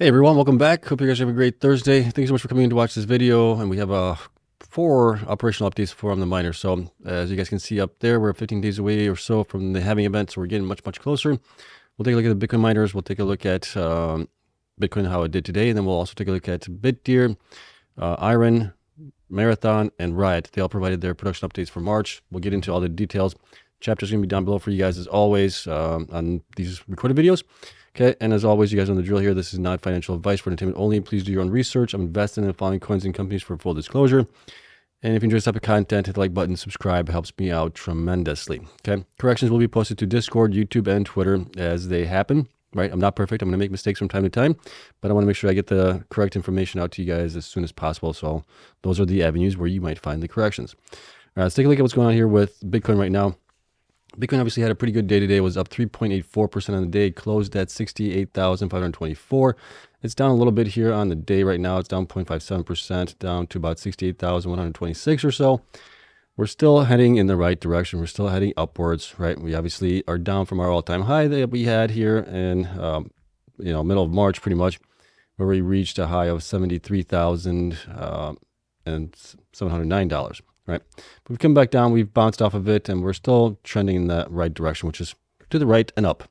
Hey everyone, welcome back. Hope you guys have a great Thursday. Thank you so much for coming in to watch this video. And we have 4 operational updates from the miner. So as you guys can see up there, we're 15 days away or so from the halving event. So we're getting much closer. We'll take a look at the Bitcoin miners. We'll take a look at Bitcoin, how it did today. And then we'll also take a look at Bitdeer, Iren, Marathon, and Riot. They all provided their production updates for March. We'll get into all the details. Chapter's going to be down below for you guys as always on these recorded videos. Okay, and as always, you guys know the drill here. This is not financial advice for entertainment only. Please do your own research. I'm investing in the following coins and companies for full disclosure. And if you enjoy this type of content, hit the like button, subscribe. It helps me out tremendously. Okay, corrections will be posted to Discord, YouTube, and Twitter as they happen. Right, I'm not perfect. I'm going to make mistakes from time to time, but I want to make sure I get the correct information out to you guys as soon as possible. So those are the avenues where you might find the corrections. All right, let's take a look at what's going on here with Bitcoin right now. Bitcoin obviously had a pretty good day today. It was up 3.84% on the day, closed at 68,524. It's down a little bit here on the day right now. It's down 0.57%, down to about 68,126 or so. We're still heading in the right direction. We're still heading upwards, right? We obviously are down from our all-time high that we had here in, middle of March, pretty much, where we reached a high of $73,709. Right, but we've come back down, we've bounced off of it, and we're still trending in that right direction, which is to the right and up.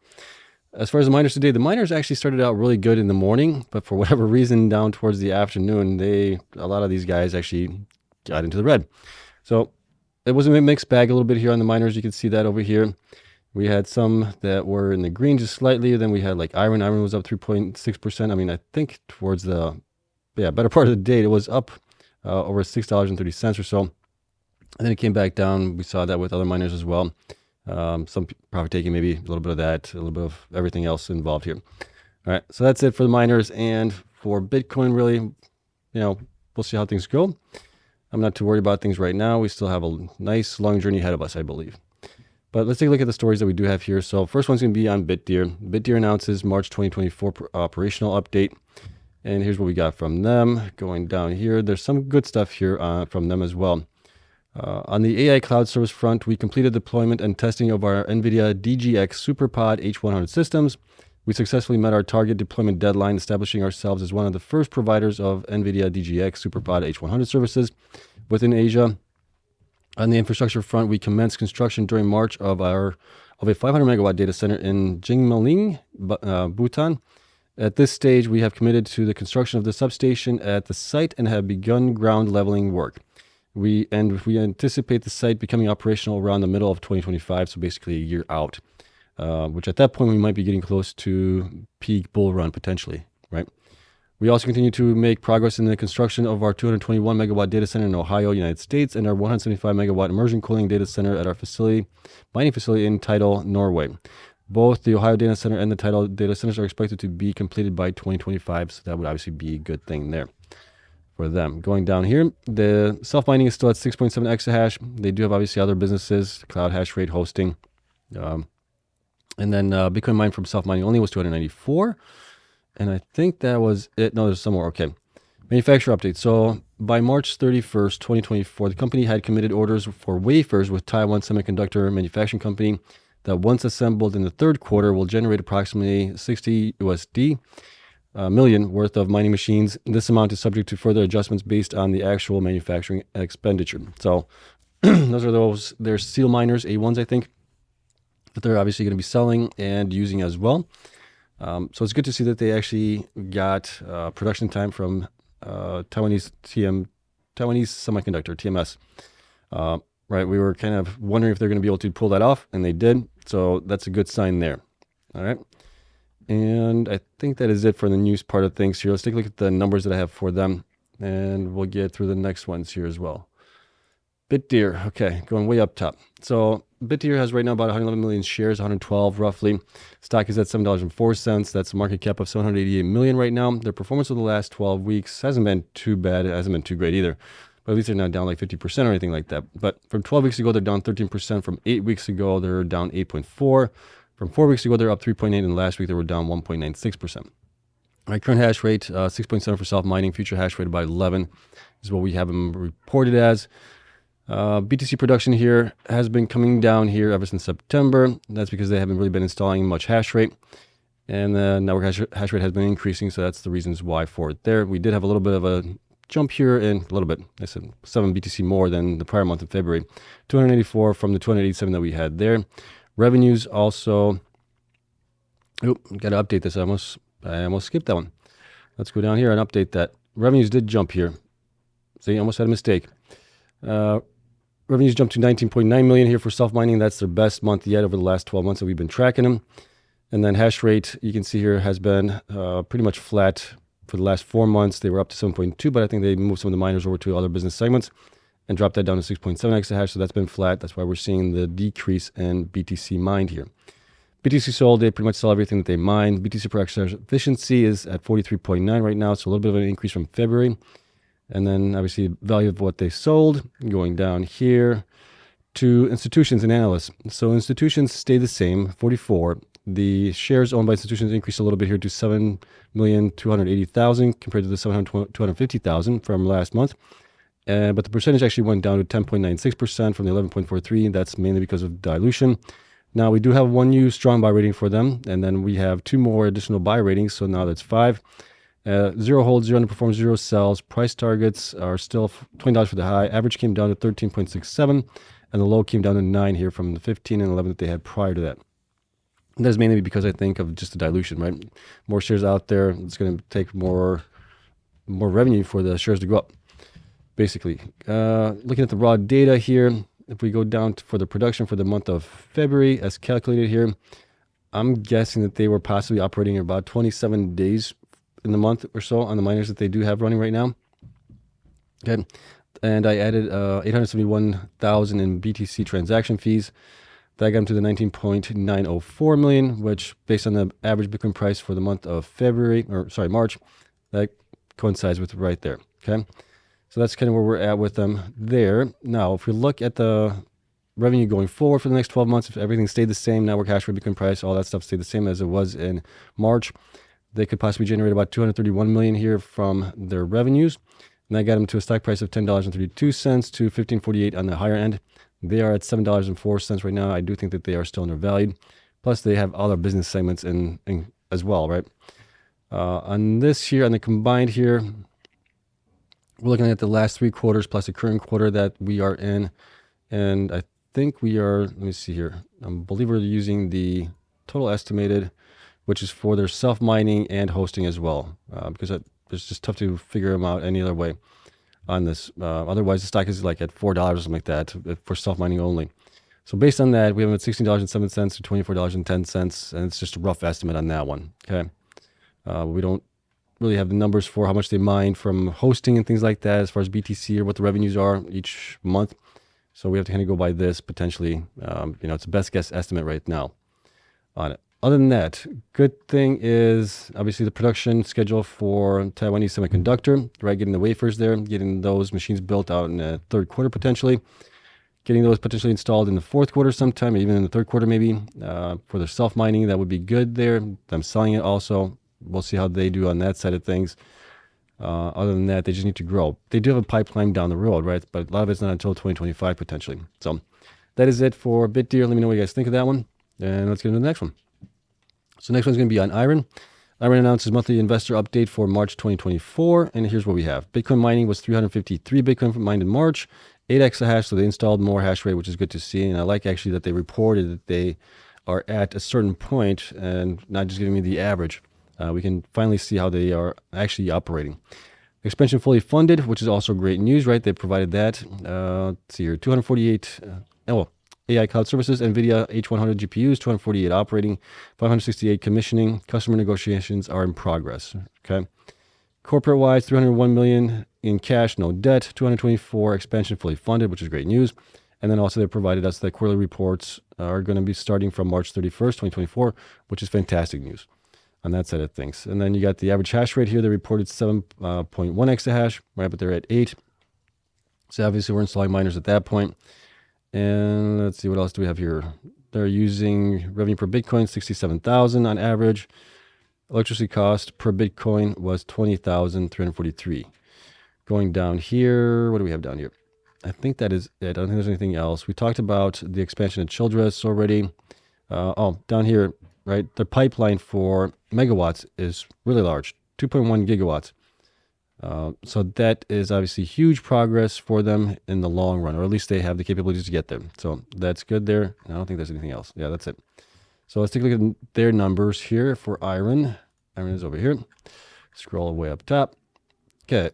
As far as the miners today, the miners actually started out really good in the morning, but for whatever reason, down towards the afternoon, a lot of these guys actually got into the red. So it was a mixed bag a little bit here on the miners. You can see that over here. We had some that were in the green just slightly. Then we had like Iren. Iren was up 3.6%. I mean, I think towards the better part of the day, it was up over $6.30 or so. And then it came back down. We saw that with other miners as well. Some profit taking, maybe a little bit of that, a little bit of everything else involved here. All right, so that's it for the miners. And for Bitcoin, really, we'll see how things go. I'm not too worried about things right now. We still have a nice long journey ahead of us, I believe. But let's take a look at the stories that we do have here. So first one's going to be on Bitdeer. Bitdeer announces March 2024 operational update. And here's what we got from them. Going down here, there's some good stuff here from them as well. On the AI cloud service front, we completed deployment and testing of our NVIDIA DGX SuperPod H100 systems. We successfully met our target deployment deadline, establishing ourselves as one of the first providers of NVIDIA DGX SuperPod H100 services within Asia. On the infrastructure front, we commenced construction during March of a 500 megawatt data center in Jingmeling, Bhutan. At this stage, we have committed to the construction of the substation at the site and have begun ground leveling work. We anticipate the site becoming operational around the middle of 2025, so basically a year out, which at that point we might be getting close to peak bull run potentially, right? We also continue to make progress in the construction of our 221 megawatt data center in Ohio, United States, and our 175 megawatt immersion cooling data center at our mining facility in Tidal, Norway. Both the Ohio data center and the Tidal data centers are expected to be completed by 2025, so that would obviously be a good thing there for them. Going down here, the self-mining is still at 6.7 exahash. They do have obviously other businesses, cloud hash rate hosting. And then Bitcoin mined from self-mining only was 294. And I think that was it. No, there's some more. Okay. Manufacturer update. So by March 31st, 2024, the company had committed orders for wafers with Taiwan Semiconductor Manufacturing Company that once assembled in the third quarter will generate approximately $60 million worth of mining machines. This amount is subject to further adjustments based on the actual manufacturing expenditure. So those are they're seal miners, A1s, I think, that they're obviously going to be selling and using as well. So it's good to see that they actually got production time from Taiwanese Semiconductor, TMS. Right, we were kind of wondering if they're going to be able to pull that off, and they did. So that's a good sign there. All right. And I think that is it for the news part of things here. Let's take a look at the numbers that I have for them, and we'll get through the next ones here as well. Bitdeer, okay, going way up top. So Bitdeer has right now about 111 million shares, 112 roughly. Stock is at $7.04. That's a market cap of 788 million right now. Their performance over the last 12 weeks hasn't been too bad. It hasn't been too great either. But at least they're not down like 50% or anything like that. But from 12 weeks ago, they're down 13%. From 8 weeks ago, they're down 8.4%. From 4 weeks ago, they're up 3.8%, and last week they were down 1.96%. All right, current hash rate, 6.7 for self-mining. Future hash rate about 11 is what we have them reported as. BTC production here has been coming down here ever since September. That's because they haven't really been installing much hash rate. And the network hash rate has been increasing, so that's the reasons why for it there. We did have a little bit of a jump here in a little bit. I said 7 BTC more than the prior month of February. 284 from the 287 that we had there. Revenues also, got to update this. I almost skipped that one. Let's go down here and update that. Revenues did jump here. See, I almost had a mistake. Revenues jumped to 19.9 million here for self-mining. That's their best month yet over the last 12 months that we've been tracking them. And then hash rate, you can see here, has been pretty much flat for the last 4 months. They were up to 7.2, but I think they moved some of the miners over to other business segments and dropped that down to 6.7 exahash. So that's been flat. That's why we're seeing the decrease in BTC mined here. BTC sold, they pretty much sell everything that they mine. BTC per exahash efficiency is at 43.9 right now, so a little bit of an increase from February. And then obviously value of what they sold, going down here to institutions and analysts. So institutions stay the same, 44. The shares owned by institutions increased a little bit here to 7,280,000 compared to the 250,000 from last month. But the percentage actually went down to 10.96% from the 11.43. That's mainly because of dilution. Now we do have one new strong buy rating for them, and then we have 2 more additional buy ratings. So now that's 5. 0 holds, 0 underperforms, 0 sells. Price targets are still $20 for the high. Average came down to 13.67, and the low came down to 9 here from the 15 and 11 that they had prior to that. And that's mainly because I think of just the dilution, right? More shares out there, it's going to take more revenue for the shares to go up, basically. Looking at the raw data here, if we go down for the production for the month of February, as calculated here, I'm guessing that they were possibly operating about 27 days in the month or so on the miners that they do have running right now. Okay, and I added 871,000 in BTC transaction fees. That got them to the 19.904 million, which based on the average Bitcoin price for the month of March, that coincides with right there. Okay, so that's kind of where we're at with them there. Now, if we look at the revenue going forward for the next 12 months, if everything stayed the same, network hash rate, Bitcoin price, all that stuff stayed the same as it was in March, they could possibly generate about 231 million here from their revenues. And that got them to a stock price of $10.32 to $15.48 on the higher end. They are at $7.04 right now. I do think that they are still undervalued. Plus, they have other business segments in as well, right? On this here, on the combined here, we're looking at the last 3 quarters plus the current quarter that we are in. And I think we are, let me see here. I believe we're using the total estimated, which is for their self-mining and hosting as well, because it's just tough to figure them out any other way on this. Otherwise, the stock is like at $4 or something like that for self-mining only. So based on that, we have them at $16.07 to $24.10, and it's just a rough estimate on that one. Okay, we don't really have the numbers for how much they mine from hosting and things like that as far as BTC or what the revenues are each month. So we have to kind of go by this potentially. It's the best guess estimate right now on it. Other than that, good thing is obviously the production schedule for Taiwanese Semiconductor, right? Getting the wafers there, getting those machines built out in the 3rd quarter potentially, getting those potentially installed in the 4th quarter sometime, even in the 3rd quarter maybe. For their self-mining, that would be good there. Them selling it also, we'll see how they do on that side of things. Other than that, they just need to grow. They do have a pipeline down the road, right? But a lot of it's not until 2025 potentially. So that is it for Bitdeer. Let me know what you guys think of that one. And let's get into the next one. So next one's going to be on Iren. Iren announced his monthly investor update for March 2024, and here's what we have. Bitcoin mining was 353 Bitcoin mined in March, 8 exahash, so they installed more hash rate, which is good to see. And I like actually that they reported that they are at a certain point and not just giving me the average. We can finally see how they are actually operating. Expansion fully funded, which is also great news, right? They provided that. Let's see here, 248... AI cloud services, NVIDIA H100 GPUs, 248 operating, 568 commissioning. Customer negotiations are in progress. Okay. Corporate-wise, 301 million in cash, no debt, 224 expansion fully funded, which is great news. And then also they provided us that quarterly reports are going to be starting from March 31st, 2024, which is fantastic news on that side of things. And then you got the average hash rate here. They reported 7.1 exahash, right? But they're at 8. So obviously we're installing miners at that point. And let's see, what else do we have here? They're using revenue per Bitcoin, 67,000 on average. Electricity cost per Bitcoin was 20,343. Going down here, what do we have down here? I think that is it. I don't think there's anything else. We talked about the expansion of Childress already. Down here, right? Their pipeline for megawatts is really large, 2.1 gigawatts. So that is obviously huge progress for them in the long run, or at least they have the capabilities to get there. So that's good there. I don't think there's anything else. Yeah, that's it. So let's take a look at their numbers here for Iren. Iren is over here. Scroll way up top. Okay.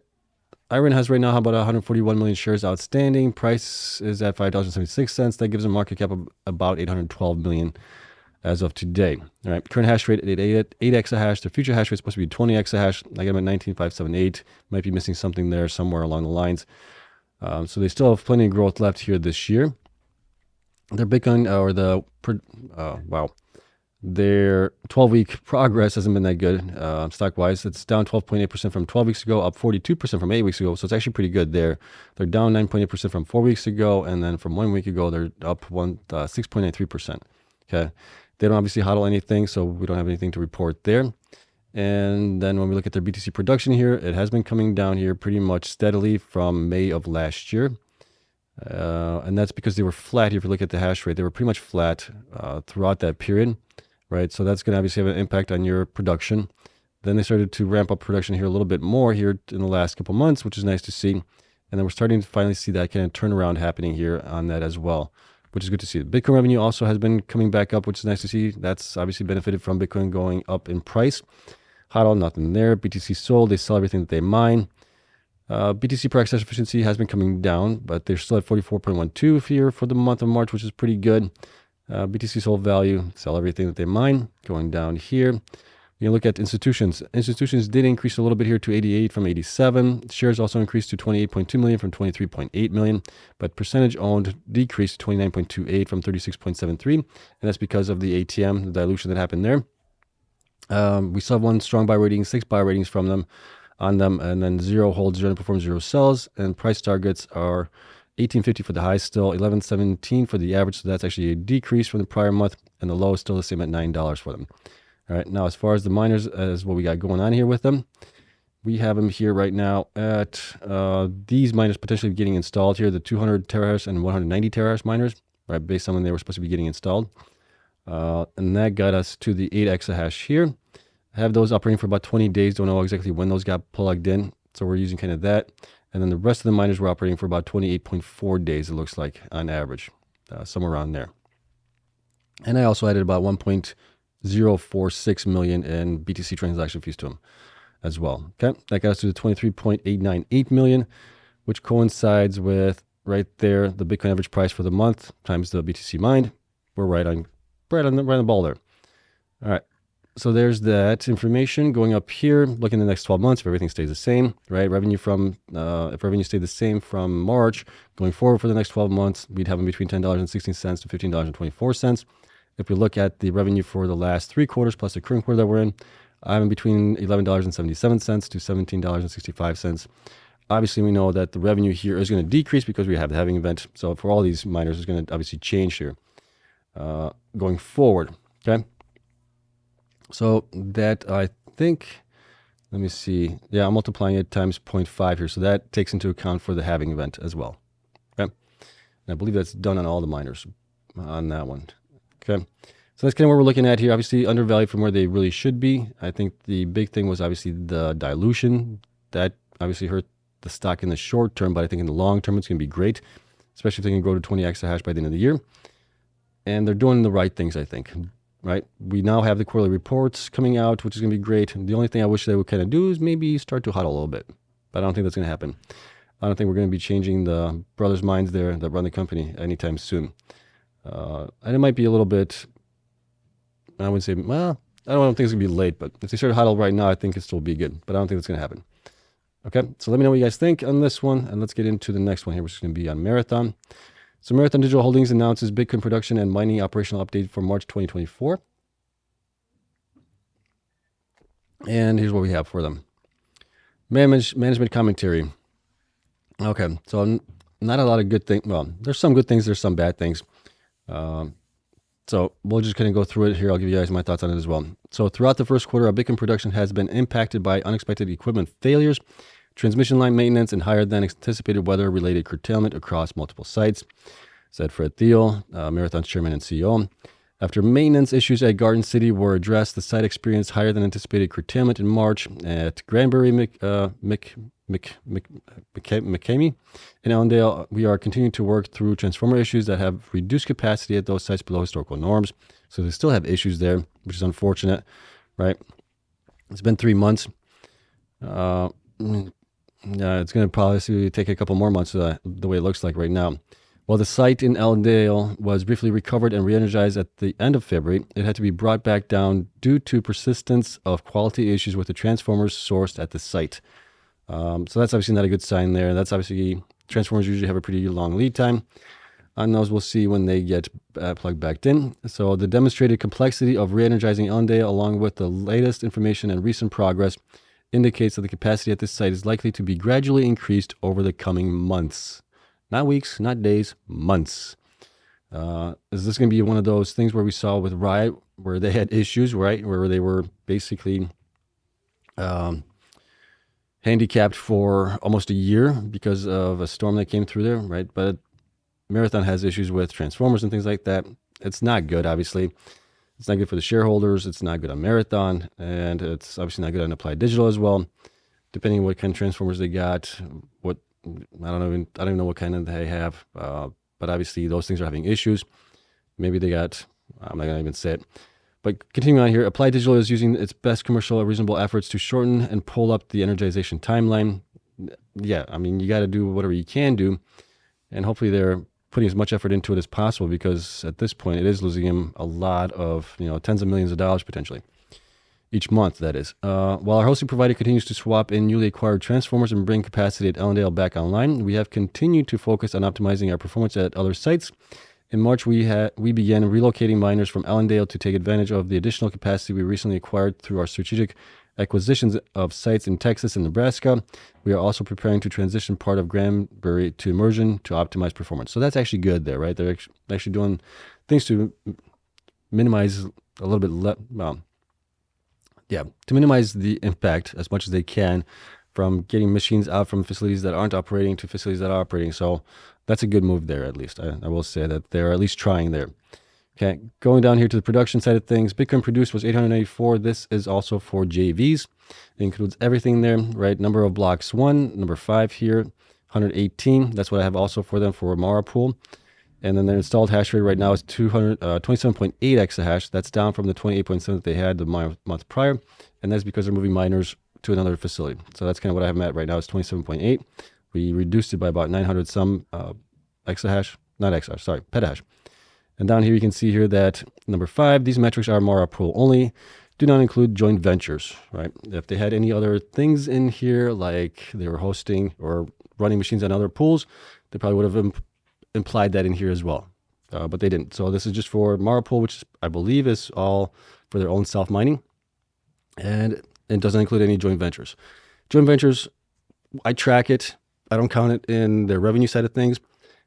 Iren has right now about 141 million shares outstanding. Price is at $5.76. That gives a market cap of about 812 million as of today. All right, current hash rate at 8 exahash. The future hash rate is supposed to be 20 exahash. I got them at 19,578. Might be missing something there somewhere along the lines. So they still have plenty of growth left here this year. Their Bitcoin their 12-week progress hasn't been that good stock-wise. It's down 12.8% from 12 weeks ago, up 42% from 8 weeks ago. So it's actually pretty good there. They're down 9.8% from 4 weeks ago, and then from 1 week ago, they're up 6.83%. Okay. They don't obviously hodl anything, so we don't have anything to report there. And then when we look at their BTC production here, it has been coming down here pretty much steadily from May of last year. And that's because they were flat here. If you look at the hash rate, they were pretty much flat throughout that period, right? So that's going to obviously have an impact on your production. Then they started to ramp up production here a little bit more here in the last couple months, which is nice to see. And then we're starting to finally see that kind of turnaround happening here on that as well, which is good to see. The Bitcoin revenue also has been coming back up, which is nice to see. That's obviously benefited from Bitcoin going up in price. HODL, nothing there. BTC sold, they sell everything that they mine. BTC per exahash efficiency has been coming down, but they're still at 44.12 here for the month of March, which is pretty good. BTC sold value, sell everything that they mine, going down here. You look at institutions. Institutions did increase a little bit here to 88 from 87. Shares also increased to 28.2 million from 23.8 million, but percentage owned decreased to 29.28 from 36.73, and that's because of the ATM, the dilution that happened there. We still have one strong buy rating, 6 buy ratings from them on them, and then 0 holds, 0 performs, 0 sells, and price targets are 1850 for the high, still 1117 for the average, so that's actually a decrease from the prior month, and the low is still the same at $9 for them. All right, now as far as the miners, as what we got going on here with them, we have them here right now at these miners potentially getting installed here, the 200 terahash and 190 terahash miners, right, based on when they were supposed to be getting installed. And that got us to the 8 exahash here. I have those operating for about 20 days, don't know exactly when those got plugged in, so we're using kind of that. And then the rest of the miners were operating for about 28.4 days, it looks like, on average, somewhere around there. And I also added about 1.046 million in BTC transaction fees to them as well. Okay, that got us to the 23.898 million, which coincides with right there the Bitcoin average price for the month times the BTC mined. We're right on the ball there. All right, so there's that information. Going up here, looking at the next 12 months, if everything stays the same, right? Revenue from if revenue stayed the same from March going forward for the next 12 months, we'd have them between $10.16 to $15.24. If we look at the revenue for the last 3 quarters plus the current quarter that we're in, I'm in between $11.77 to $17.65. Obviously, we know that the revenue here is going to decrease because we have the halving event. So for all these miners, it's going to obviously change here going forward. Okay. So that I think, let me see. Yeah, I'm multiplying it times 0.5 here. So that takes into account for the halving event as well. Okay. And I believe that's done on all the miners on that one. Okay. So that's kind of what we're looking at here. Obviously undervalued from where they really should be. I think the big thing was obviously the dilution. That obviously hurt the stock in the short term, but I think in the long term, it's going to be great, especially if they can grow to 20 exahash by the end of the year. And they're doing the right things, I think, right? We now have the quarterly reports coming out, which is going to be great. The only thing I wish they would kind of do is maybe start to hodl a little bit, but I don't think that's going to happen. I don't think we're going to be changing the brothers' minds there that run the company anytime soon. And it might be a little bit, I wouldn't say, well, I don't think it's going to be late, but if they start hodl right now, I think it'll still be good, but I don't think that's going to happen. Okay, so let me know what you guys think on this one, and let's get into the next one here, which is going to be on Marathon. So Marathon Digital Holdings announces Bitcoin production and mining operational update for March 2024. And here's what we have for them. Management commentary. Okay, so not a lot of good things. Well, there's some good things, there's some bad things. So we'll just kind of go through it here. I'll give you guys my thoughts on it as well. So throughout the first quarter, our Bitcoin production has been impacted by unexpected equipment failures, transmission line maintenance, and higher than anticipated weather-related curtailment across multiple sites, said Fred Thiel, Marathon's chairman and CEO. After maintenance issues at Garden City were addressed, the site experienced higher than anticipated curtailment in March. At Granbury, McCamey in Ellendale, we are continuing to work through transformer issues that have reduced capacity at those sites below historical norms. So they still have issues there, which is unfortunate, right? It's been 3 months. It's going to probably take a couple more months the way it looks like right now. While the site in Ellendale was briefly recovered and re-energized at the end of February, it had to be brought back down due to persistence of quality issues with the transformers sourced at the site. So that's obviously not a good sign there. That's obviously, transformers usually have a pretty long lead time. On those, we'll see when they get plugged back in. So the demonstrated complexity of re-energizing Ellendale, along with the latest information and recent progress, indicates that the capacity at this site is likely to be gradually increased over the coming months. Not weeks, not days, months. Is this going to be one of those things where we saw with Riot, where they had issues, right? Where they were basically handicapped for almost a year because of a storm that came through there, right? But Marathon has issues with transformers and things like that. It's not good, obviously. It's not good for the shareholders. It's not good on Marathon. And it's obviously not good on Applied Digital as well. Depending on what kind of transformers they got, I don't even know what kind of they have, but obviously those things are having issues. Maybe they got, I'm not going to even say it. But continuing on here, Applied Digital is using its best commercial reasonable efforts to shorten and pull up the energization timeline. Yeah, I mean, you got to do whatever you can do, and hopefully they're putting as much effort into it as possible, because at this point it is losing him a lot of, tens of millions of dollars potentially. Each month, that is. While our hosting provider continues to swap in newly acquired transformers and bring capacity at Ellendale back online, we have continued to focus on optimizing our performance at other sites. In March, we began relocating miners from Ellendale to take advantage of the additional capacity we recently acquired through our strategic acquisitions of sites in Texas and Nebraska. We are also preparing to transition part of Granbury to immersion to optimize performance. So that's actually good there, right? They're actually doing things to minimize a little bit, to minimize the impact as much as they can from getting machines out from facilities that aren't operating to facilities that are operating. So that's a good move there, at least. I will say that they're at least trying there. Okay, going down here to the production side of things, Bitcoin produced was 894. This is also for JVs. It includes everything there, right? Number of blocks 1, number 5 here, 118. That's what I have also for them for Mara Pool. And then their installed hash rate right now is 27.8 exahash. That's down from the 28.7 that they had the month prior. And that's because they're moving miners to another facility. So that's kind of what I have them at right now is 27.8. We reduced it by about 900 some petahash. And down here you can see here that number 5, these metrics are Mara Pool only, do not include joint ventures, right? If they had any other things in here, like they were hosting or running machines on other pools, they probably would have implied that in here as well, but they didn't. So this is just for Mara Pool, which I believe is all for their own self-mining, and it doesn't include any joint ventures. Joint ventures, I track it. I don't count it in their revenue side of things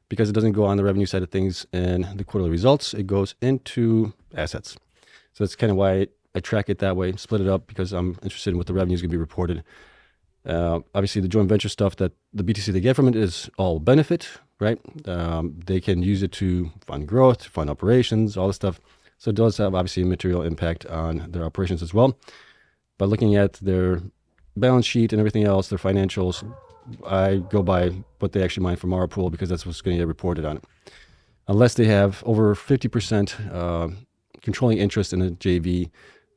because it doesn't go on the revenue side of things in the quarterly results. It goes into assets. So that's kind of why I track it that way, split it up, because I'm interested in what the revenue is going to be reported. Obviously, the joint venture stuff that the BTC they get from it is all benefit, right? They can use it to fund growth, fund operations, all this stuff. So it does have obviously a material impact on their operations as well. But looking at their balance sheet and everything else, their financials, I go by what they actually mine from our pool, because that's what's going to get reported on it. Unless they have over 50% controlling interest in a JV,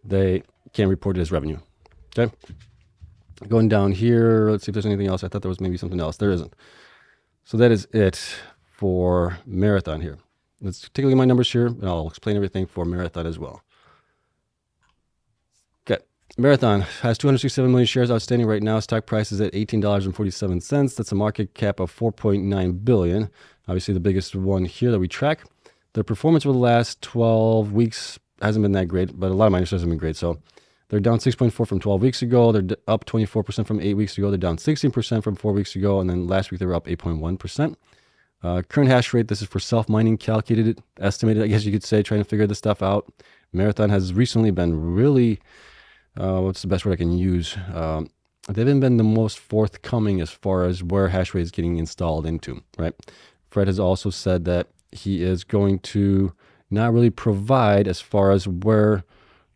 they can't report it as revenue. Okay. Going down here, let's see if there's anything else. I thought there was maybe something else. There isn't. So that is it for Marathon here. Let's take a look at my numbers here, and I'll explain everything for Marathon as well. Okay. Marathon has 267 million shares outstanding right now. Stock price is at $18.47. That's a market cap of $4.9 billion. Obviously the biggest one here that we track. The performance over the last 12 weeks hasn't been that great, but a lot of miners hasn't been great. So they're down 6.4 from 12 weeks ago. They're up 24% from 8 weeks ago. They're down 16% from 4 weeks ago. And then last week they were up 8.1%. Current hash rate, this is for self-mining, calculated, estimated, I guess you could say, trying to figure this stuff out. Marathon has recently been really, what's the best word I can use? They haven't been the most forthcoming as far as where hash rate is getting installed into, right? Fred has also said that he is going to not really provide as far as where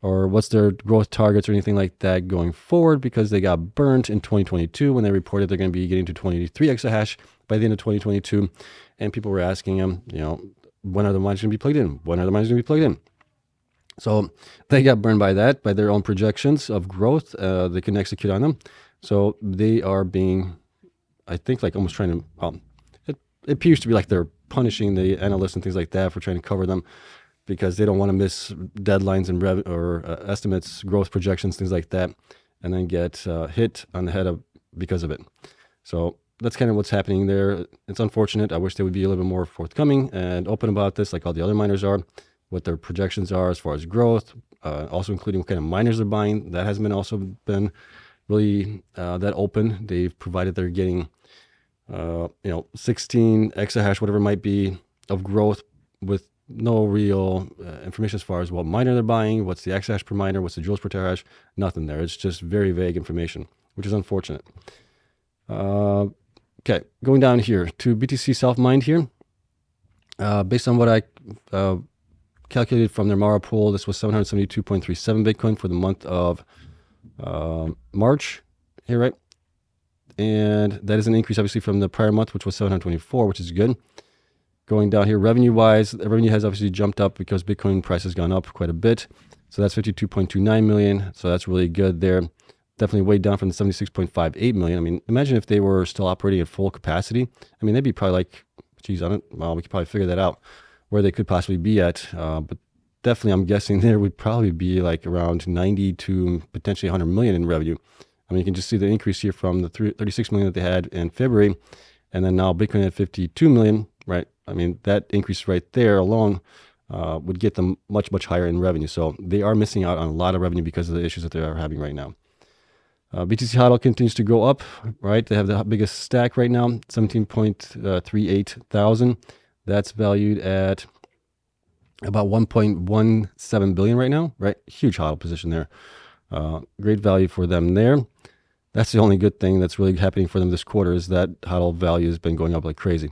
or what's their growth targets or anything like that going forward, because they got burnt in 2022 when they reported they're going to be getting to 23 exahash by the end of 2022. And people were asking them, when are the miners going to be plugged in? When are the miners going to be plugged in? So they got burned by that, by their own projections of growth. They couldn't execute on them. So they are being, I think, like almost trying to, it appears to be like they're punishing the analysts and things like that for trying to cover them, because they don't want to miss deadlines and estimates, growth projections, things like that, and then get hit on the head because of it. So that's kind of what's happening there. It's unfortunate. I wish they would be a little bit more forthcoming and open about this, like all the other miners are, what their projections are as far as growth, also including what kind of miners they're buying. That hasn't also been really that open. They've provided they're getting 16 exahash, whatever it might be, of growth, with no real information as far as what miner they're buying, what's the exahash per miner, what's the joules per terahash, nothing there. It's just very vague information, which is unfortunate. Okay, going down here to BTC self-mined here. Based on what I calculated from their Mara pool, this was 772.37 Bitcoin for the month of March here, right? And that is an increase, obviously, from the prior month, which was 724, which is good. Going down here, revenue-wise, the revenue has obviously jumped up because Bitcoin price has gone up quite a bit. So that's 52.29 million. So that's really good there. Definitely way down from the 76.58 million. I mean, imagine if they were still operating at full capacity. I mean, they'd be probably like, geez, well, we could probably figure that out, where they could possibly be at. But definitely, I'm guessing there would probably be like around 90 to potentially 100 million in revenue. I mean, you can just see the increase here from the 36 million that they had in February, and then now Bitcoin at 52 million, right? I mean, that increase right there alone would get them much, much higher in revenue. So they are missing out on a lot of revenue because of the issues that they are having right now. BTC HODL continues to go up, right? They have the biggest stack right now, 17.38 thousand. That's valued at about 1.17 billion right now, right? Huge HODL position there. Great value for them there. That's the only good thing that's really happening for them this quarter, is that HODL value has been going up like crazy.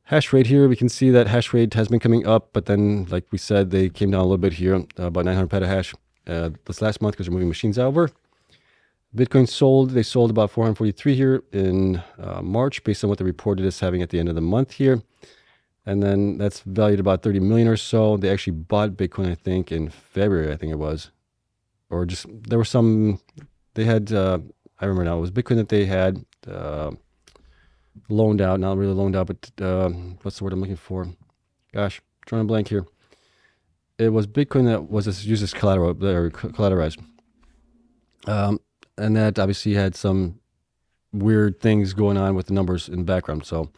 Hash rate here, we can see that hash rate has been coming up, but then, like we said, they came down a little bit here, about 900 petahash this last month, because they're moving machines over. Bitcoin sold, they sold about 443 here in March, based on what they reported as having at the end of the month here. And then that's valued about 30 million or so. They actually bought Bitcoin, I think, in February, I think it was. Or just, there were some, they had, I remember now, it was Bitcoin that they had loaned out, not really loaned out, but what's the word I'm looking for? Gosh, drawing a blank here. It was Bitcoin that was used as collateral, or collateralized. And that obviously had some weird things going on with the numbers in the background. So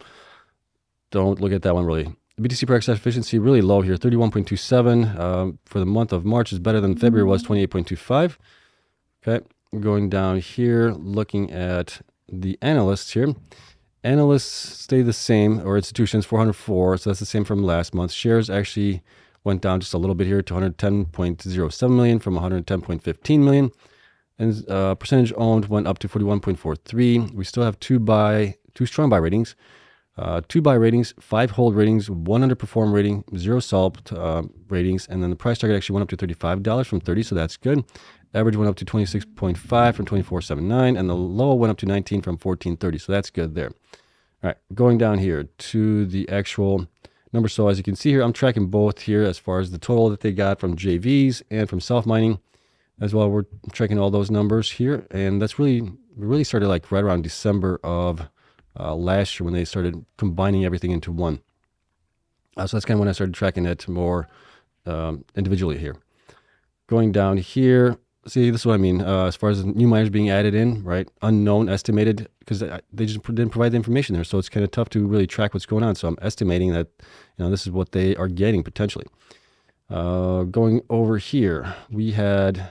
don't look at that one really. BTC per exahash efficiency really low here, 31.27 for the month of March is better than February was, 28.25. Okay, going down here, looking at the analysts here. Analysts stay the same, or institutions 404, so that's the same from last month. Shares actually went down just a little bit here to 110.07 million from 110.15 million. And percentage owned went up to 41.43. We still have two strong buy ratings, 2 buy ratings, 5 hold ratings, 1 underperform rating, 0 sell ratings, and then the price target actually went up to $35 from $30, so that's good. Average went up to 26.5 from 24.79, and the low went up to 19 from 14.30, so that's good there. All right, going down here to the actual numbers. So as you can see here, I'm tracking both here as far as the total that they got from JVs and from self-mining as well. We're tracking all those numbers here, and that's really started like right around December of last year when they started combining everything into one. So that's kind of when I started tracking it more individually here. Going down here, see, this is what I mean as far as new miners being added in, right? Unknown, estimated, because they just didn't provide the information there. So it's kind of tough to really track what's going on. So I'm estimating that, this is what they are getting potentially. Going over here, we added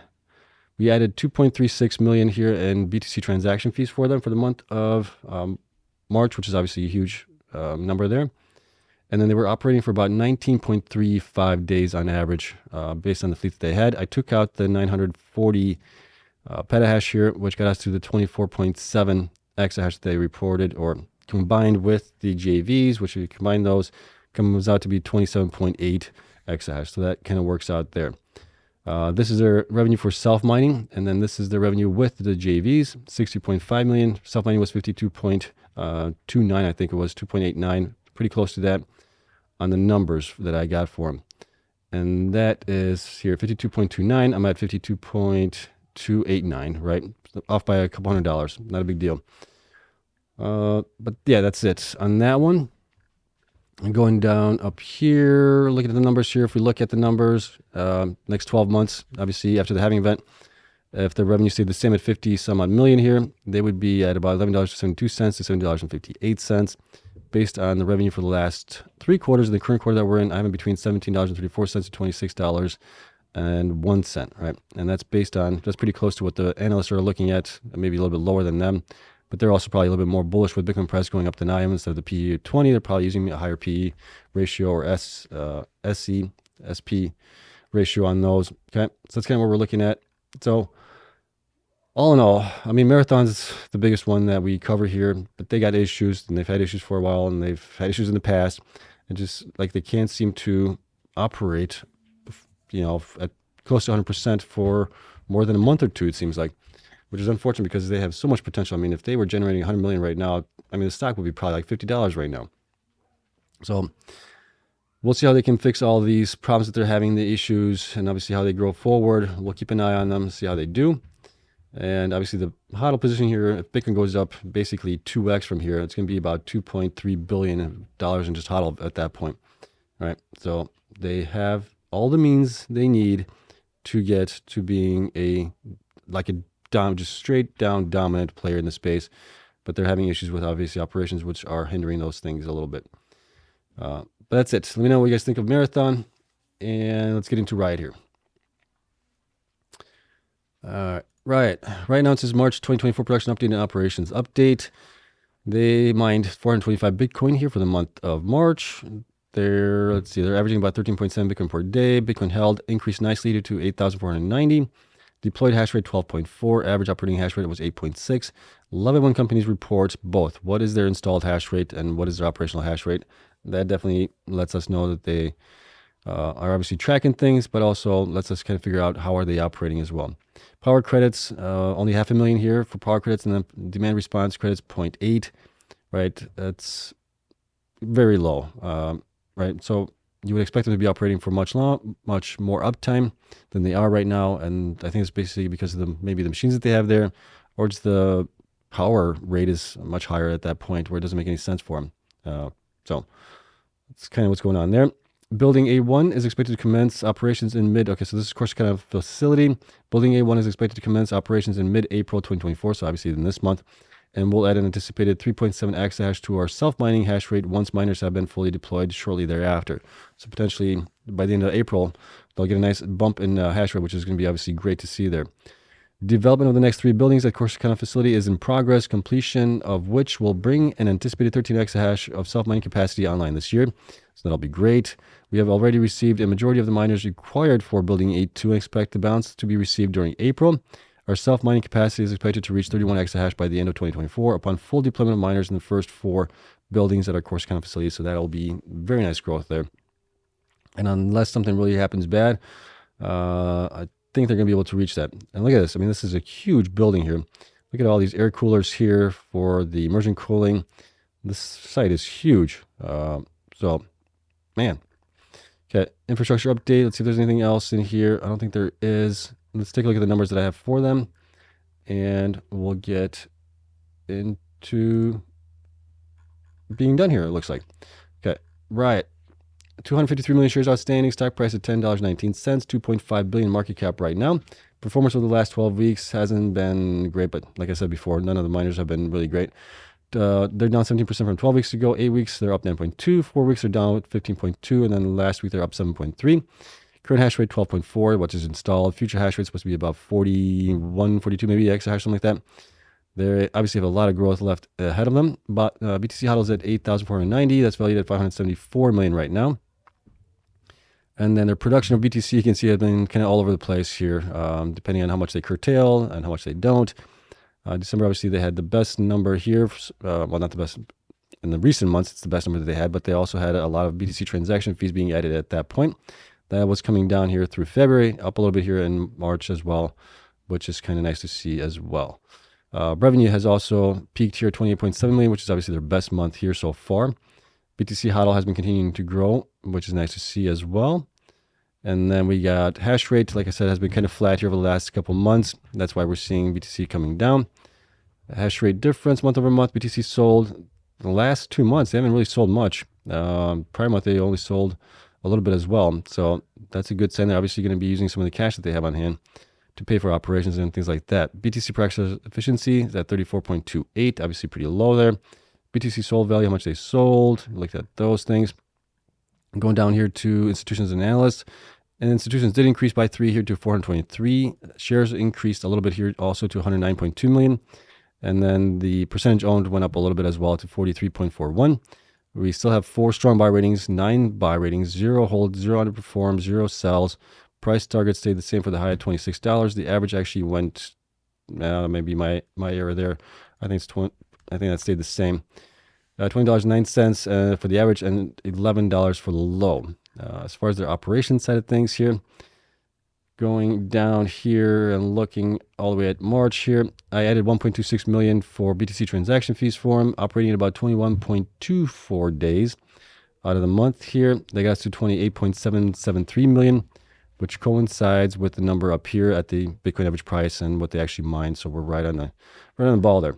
2.36 million here in BTC transaction fees for them for the month of March, which is obviously a huge number there. And then they were operating for about 19.35 days on average based on the fleet that they had. I took out the 940 petahash here, which got us to the 24.7 exahash that they reported, or combined with the JVs, which we combine those, comes out to be 27.8 exahash. So that kind of works out there. This is their revenue for self-mining, and then this is the revenue with the JVs, 60.5 million. Self-mining was 52.29, I think it was 2.89, pretty close to that on the numbers that I got for them. And that is here, 52.29. I'm at 52.289, right? Off by a couple $100, not a big deal. But yeah, that's it on that one. And going down up here, looking at the numbers here, if we look at the numbers, next 12 months, obviously after the halving event, if the revenue stayed the same at 50 some odd million here, they would be at about $11.72 to $7.58. Based on the revenue for the last 3 quarters of the current quarter that we're in, I'm in between $17.34 to $26.01, right? And that's based on, that's pretty close to what the analysts are looking at, maybe a little bit lower than them. But they're also probably a little bit more bullish with Bitcoin price going up to 9 instead of the PE 20. They're probably using a higher PE ratio or SP ratio on those. Okay, so that's kind of what we're looking at. So all in all, I mean, Marathon's the biggest one that we cover here, but they got issues, and they've had issues for a while, and they've had issues in the past, and just like they can't seem to operate, you know, at close to 100% for more than a month or two, it seems like. Which is unfortunate because they have so much potential. I mean, if they were generating 100 million right now, I mean, the stock would be probably like $50 right now. So we'll see how they can fix all these problems that they're having, the issues, and obviously how they grow forward. We'll keep an eye on them, see how they do. And obviously the HODL position here, if Bitcoin goes up basically 2x from here, it's going to be about $2.3 billion in just HODL at that point. All right. So they have all the means they need to get to being just straight down dominant player in the space, but they're having issues with obviously operations, which are hindering those things a little bit. But that's it. Let me know what you guys think of Marathon, and let's get into Riot here. Riot. Riot announces March 2024 production update and operations update. They mined 425 Bitcoin here for the month of March. They're averaging about 13.7 Bitcoin per day. Bitcoin held increased nicely to 8,490. Deployed hash rate 12.4, average operating hash rate was 8.6. Love it when companies report both. What is their installed hash rate and what is their operational hash rate? That definitely lets us know that they are obviously tracking things, but also lets us kind of figure out how are they operating as well. Power credits, only 500,000 here for power credits, and then demand response credits 0.8, right? That's very low, right? So you would expect them to be operating for much more uptime than they are right now, and I think it's basically because of maybe the machines that they have there, or just the power rate is much higher at that point where it doesn't make any sense for them. So that's kind of what's going on there. Building A1 is expected to commence operations in okay, so this is of course kind of facility. Building A1 is expected to commence operations in mid-April 2024, so obviously in this month. And we'll add an anticipated 3.7 exahash to our self-mining hash rate once miners have been fully deployed shortly thereafter. So potentially by the end of April, they'll get a nice bump in hash rate, which is going to be obviously great to see there. Development of the next 3 buildings at Corsicana facility is in progress, completion of which will bring an anticipated 13 exahash of self-mining capacity online this year. So that'll be great. We have already received a majority of the miners required for building A2 and expect the balance to be received during April. Our self-mining capacity is expected to reach 31 exahash by the end of 2024 upon full deployment of miners in the first 4 buildings at our Corsicana facility. So that'll be very nice growth there. And unless something really happens bad, I think they're going to be able to reach that. And look at this. I mean, this is a huge building here. Look at all these air coolers here for the immersion cooling. This site is huge. So, man. Okay, infrastructure update. Let's see if there's anything else in here. I don't think there is. Let's take a look at the numbers that I have for them, and we'll get into being done here, it looks like. Okay, Riot. 253 million shares outstanding, stock price at $10.19, 2.5 billion market cap right now. Performance over the last 12 weeks hasn't been great, but like I said before, none of the miners have been really great. They're down 17% from 12 weeks ago. 8 weeks, they're up 9.2. 4 weeks, they're down 15.2. And then last week, they're up 7.3. Current hash rate 12.4, which is installed. Future hash rate is supposed to be about 41, 42, maybe exahash, something like that. They obviously have a lot of growth left ahead of them. But BTC HODL is at 8,490. That's valued at 574 million right now. And then their production of BTC, you can see, has been kind of all over the place here, depending on how much they curtail and how much they don't. December, obviously, they had the best number here. Well, not the best in the recent months. It's the best number that they had, but they also had a lot of BTC transaction fees being added at that point. That was coming down here through February, up a little bit here in March as well, which is kind of nice to see as well. Revenue has also peaked here, 28.7 million, which is obviously their best month here so far. BTC HODL has been continuing to grow, which is nice to see as well. And then we got hash rate, like I said, has been kind of flat here over the last couple months. That's why we're seeing BTC coming down. Hash rate difference month over month, BTC sold the last 2 months. They haven't really sold much. Prior month, they only sold a little bit as well. So that's a good sign. They're obviously going to be using some of the cash that they have on hand to pay for operations and things like that. BTC per access efficiency is at 34.28, obviously pretty low there. BTC sold value, how much they sold, looked at those things. Going down here to institutions and analysts, and institutions did increase by 3 here to 423. Shares increased a little bit here also to 109.2 million. And then the percentage owned went up a little bit as well to 43.41. We still have 4 strong buy ratings, 9 buy ratings, 0 holds, 0 underperforms, 0 sells. Price target stayed the same for the high at $26. The average actually went, maybe my error there. I think that stayed the same. $20.09 for the average and $11 for the low. As far as their operation side of things here, going down here and looking all the way at March here, I added 1.26 million for BTC transaction fees for them, operating at about 21.24 days out of the month here. They got us to 28.773 million, which coincides with the number up here at the Bitcoin average price and what they actually mined. So we're right on the ball there.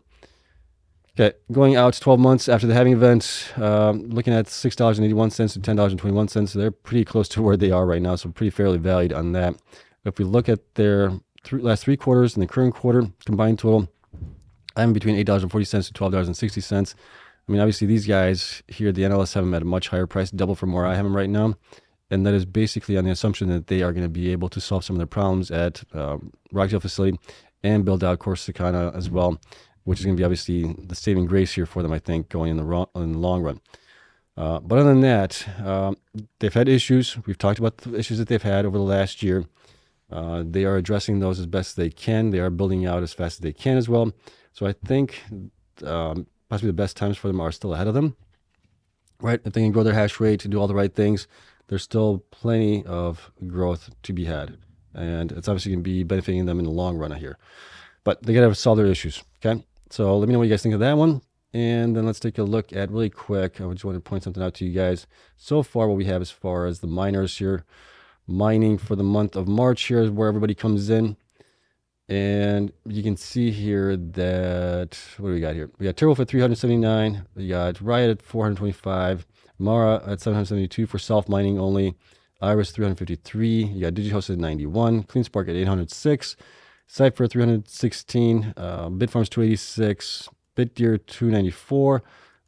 Okay, going out 12 months after the halving event, looking at $6.81 to $10.21. They're pretty close to where they are right now, so pretty fairly valued on that. If we look at their last 3 quarters and the current quarter combined total, I'm between $8.40 to $12.60. I mean, obviously these guys here, the NLS, have them at a much higher price, double from where I have them right now. And that is basically on the assumption that they are going to be able to solve some of their problems at Rockdale facility and build out Corsicana as well, which is going to be obviously the saving grace here for them, I think, going in the long run. But other than that, they've had issues. We've talked about the issues that they've had over the last year. They are addressing those as best they can. They are building out as fast as they can as well. So I think possibly the best times for them are still ahead of them. Right? If they can grow their hash rate, to do all the right things, there's still plenty of growth to be had. And it's obviously going to be benefiting them in the long run here. But they got to solve their issues. Okay? So let me know what you guys think of that one. And then let's take a look at really quick. I just want to point something out to you guys. So far, what we have as far as the miners here, mining for the month of March here is where everybody comes in. And you can see here that, what do we got here? We got Turbo at 379. We got Riot at 425. Mara at 772 for self-mining only. Iris 353. You got DigiHost at 91. CleanSpark at 806. Cypher 316. Bitfarms 286. Bitdeer 294.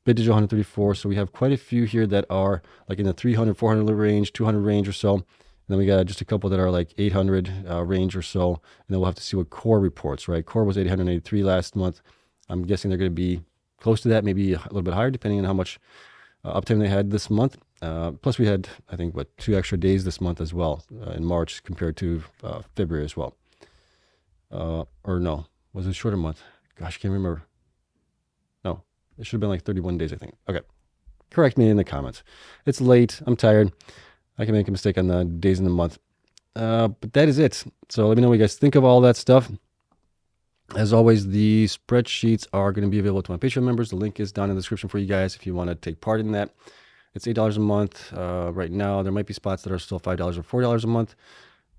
Bitdigital 134. So we have quite a few here that are like in the 300, 400 range, 200 range or so. And then we got just a couple that are like 800 range or so. And then we'll have to see what Core reports, right? Core was 883 last month. I'm guessing they're going to be close to that, maybe a little bit higher, depending on how much uptime they had this month. Plus we had, I think, 2 extra days this month as well in March compared to February as well. Or no, was it a shorter month? Gosh, I can't remember. No, it should have been like 31 days, I think. Okay, correct me in the comments. It's late. I'm tired. I can make a mistake on the days in the month. But that is it. So let me know what you guys think of all that stuff. As always, the spreadsheets are going to be available to my Patreon members. The link is down in the description for you guys if you want to take part in that. It's $8 a month right now. There might be spots that are still $5 or $4 a month.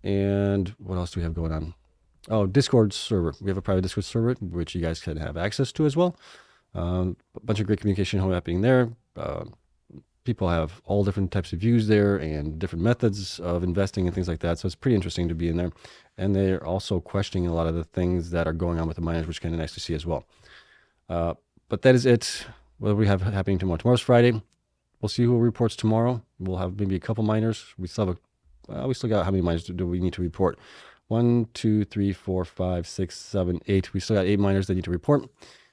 And what else do we have going on? Oh, Discord server. We have a private Discord server, which you guys can have access to as well. A bunch of great communication happening there. People have all different types of views there and different methods of investing and things like that. So it's pretty interesting to be in there. And they're also questioning a lot of the things that are going on with the miners, which is kind of nice to see as well. But that is it. What do we have happening tomorrow? Tomorrow's Friday. We'll see who reports tomorrow. We'll have maybe a couple miners. We still have we still got, how many miners do we need to report? 1, 2, 3, 4, 5, 6, 7, 8. We still got 8 miners that need to report.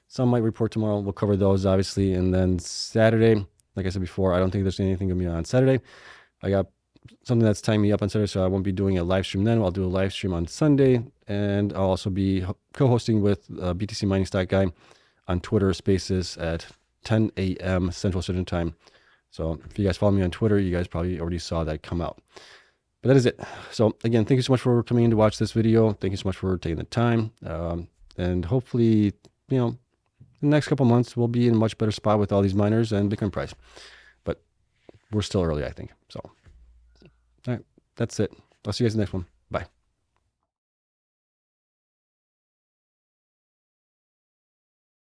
Some might report tomorrow. We'll cover those, obviously. And then Saturday, like I said before, I don't think there's anything going to be on Saturday. I got something that's tying me up on Saturday, so I won't be doing a live stream then. I'll do a live stream on Sunday. And I'll also be co-hosting with BTC Mining Stock Guy on Twitter Spaces at 10 a.m. Central Standard Time. So if you guys follow me on Twitter, you guys probably already saw that come out. But that is it. So again, thank you so much for coming in to watch this video. Thank you so much for taking the time. And hopefully, you know, the next couple months we'll be in a much better spot with all these miners and Bitcoin price. But we're still early, I think. So, all right, that's it. I'll see you guys in the next one.